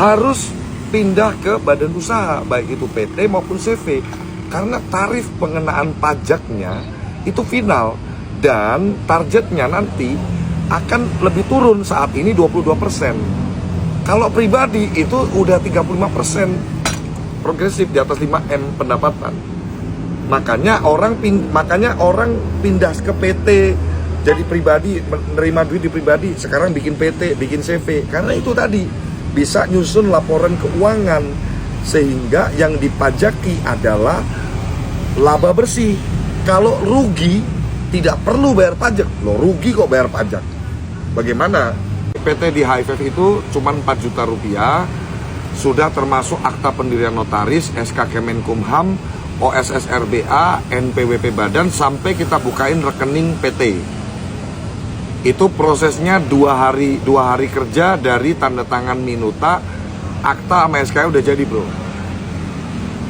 harus pindah ke badan usaha, baik itu PT maupun CV, karena tarif pengenaan pajaknya itu final dan targetnya nanti akan lebih turun. Saat ini 22%. Kalau pribadi itu udah 35% progresif di atas 5M pendapatan. Makanya orang pindah ke PT, jadi pribadi, menerima duit di pribadi, sekarang bikin PT, bikin CV. Karena itu tadi bisa nyusun laporan keuangan, sehingga yang dipajaki adalah laba bersih. Kalau rugi tidak perlu bayar pajak. Loh, rugi kok bayar pajak? Bagaimana? PT di HFF itu cuma 4 juta rupiah, sudah termasuk akta pendirian notaris, SK Kemenkumham, OSS RBA, NPWP Badan, sampai kita bukain rekening PT. Itu prosesnya 2 hari kerja dari tanda tangan minuta, akta sama SK udah jadi, bro.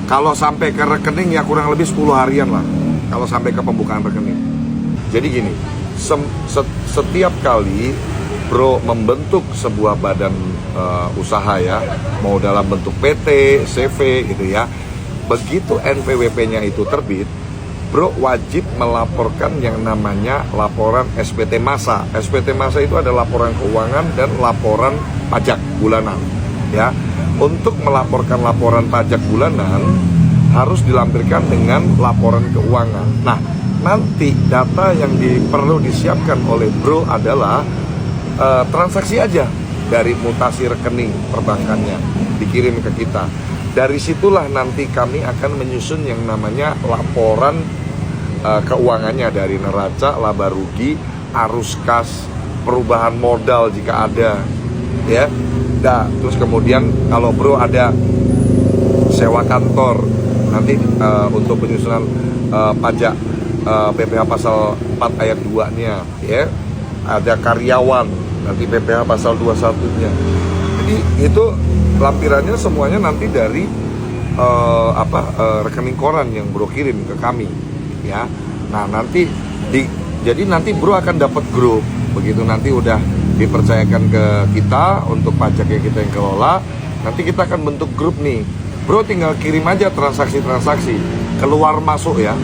Kalau sampai ke rekening ya kurang lebih 10 harian lah, kalau sampai ke pembukaan rekening. Jadi gini, setiap kali bro membentuk sebuah badan usaha ya, mau dalam bentuk PT, CV gitu ya, begitu NPWP-nya itu terbit, bro wajib melaporkan yang namanya laporan SPT Masa. SPT Masa itu ada laporan keuangan dan laporan pajak bulanan ya. Untuk melaporkan laporan pajak bulanan harus dilampirkan dengan laporan keuangan. Nah, nanti data yang perlu disiapkan oleh bro adalah transaksi aja dari mutasi rekening perbankannya dikirim ke kita. Dari situlah nanti kami akan menyusun yang namanya laporan keuangannya dari neraca, laba rugi, arus kas, perubahan modal jika ada, ya. Nah, terus kemudian kalau bro ada sewa kantor, nanti untuk penyusunan pajak PPh pasal 4 ayat 2-nya, ya. Ada karyawan, nanti PPh pasal 21-nya. Jadi itu lampirannya semuanya nanti dari rekening koran yang bro kirim ke kami. Ya, nah jadi nanti bro akan dapat grup. Begitu nanti udah dipercayakan ke kita untuk pajak yang kita yang kelola, nanti kita akan bentuk grup nih. Bro tinggal kirim aja transaksi keluar masuk ya.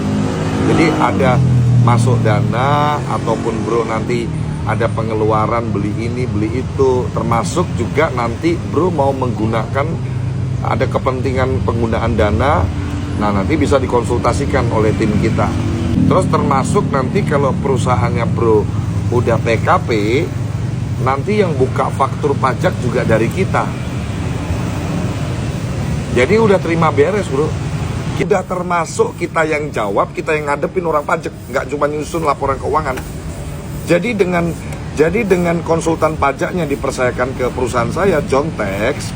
Jadi ada masuk dana ataupun bro nanti ada pengeluaran beli ini beli itu, termasuk juga nanti bro mau menggunakan, ada kepentingan penggunaan dana. Nah, nanti bisa dikonsultasikan oleh tim kita. Terus termasuk nanti kalau perusahaannya bro udah PKP, nanti yang buka faktur pajak juga dari kita. Jadi udah terima beres, bro. Kita termasuk kita yang jawab, kita yang ngadepin orang pajak, nggak cuma nyusun laporan keuangan. Jadi dengan konsultan pajaknya dipercayakan ke perusahaan saya, John Tax,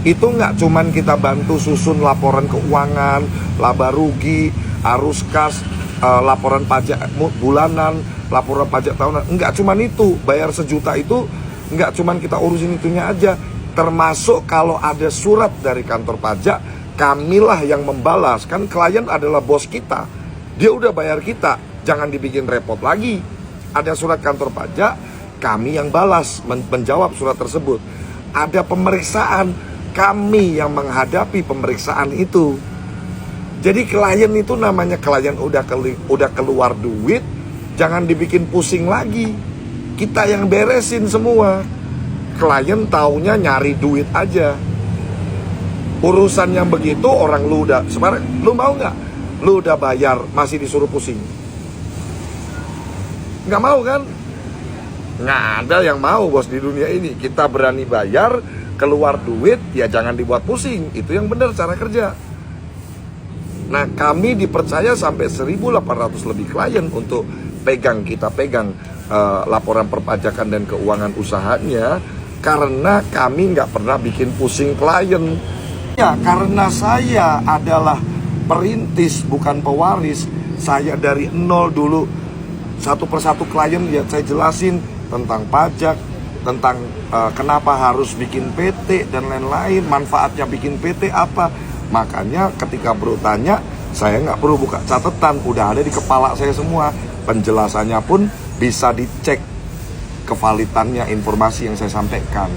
itu nggak cuman kita bantu susun laporan keuangan, laba rugi, arus kas, laporan pajak bulanan, laporan pajak tahunan. Nggak cuman itu, bayar 1 juta itu nggak cuman kita urusin itunya aja. Termasuk kalau ada surat dari kantor pajak, kamilah yang membalas. Kan klien adalah bos kita, dia udah bayar kita, jangan dibikin repot lagi. Ada surat kantor pajak, kami yang balas, menjawab surat tersebut. Ada pemeriksaan, kami yang menghadapi pemeriksaan itu. Jadi klien itu namanya klien udah keluar duit, jangan dibikin pusing lagi. Kita yang beresin semua. Klien taunya nyari duit aja. Urusan yang begitu orang lu udah, sebenarnya lu mau nggak? Lu udah bayar masih disuruh pusing? Nggak mau kan? Nggak ada yang mau, bos, di dunia ini. Kita berani bayar, keluar duit, ya jangan dibuat pusing. Itu yang benar cara kerja. Nah, kami dipercaya sampai 1.800 lebih klien untuk kita pegang laporan perpajakan dan keuangan usahanya, karena kami nggak pernah bikin pusing klien. Ya, karena saya adalah perintis bukan pewaris. Saya dari nol dulu, satu persatu klien ya saya jelasin tentang pajak, tentang kenapa harus bikin PT dan lain-lain, manfaatnya bikin PT apa. Makanya ketika bro tanya, saya nggak perlu buka catatan, udah ada di kepala saya semua. Penjelasannya pun bisa dicek kevalitannya informasi yang saya sampaikan.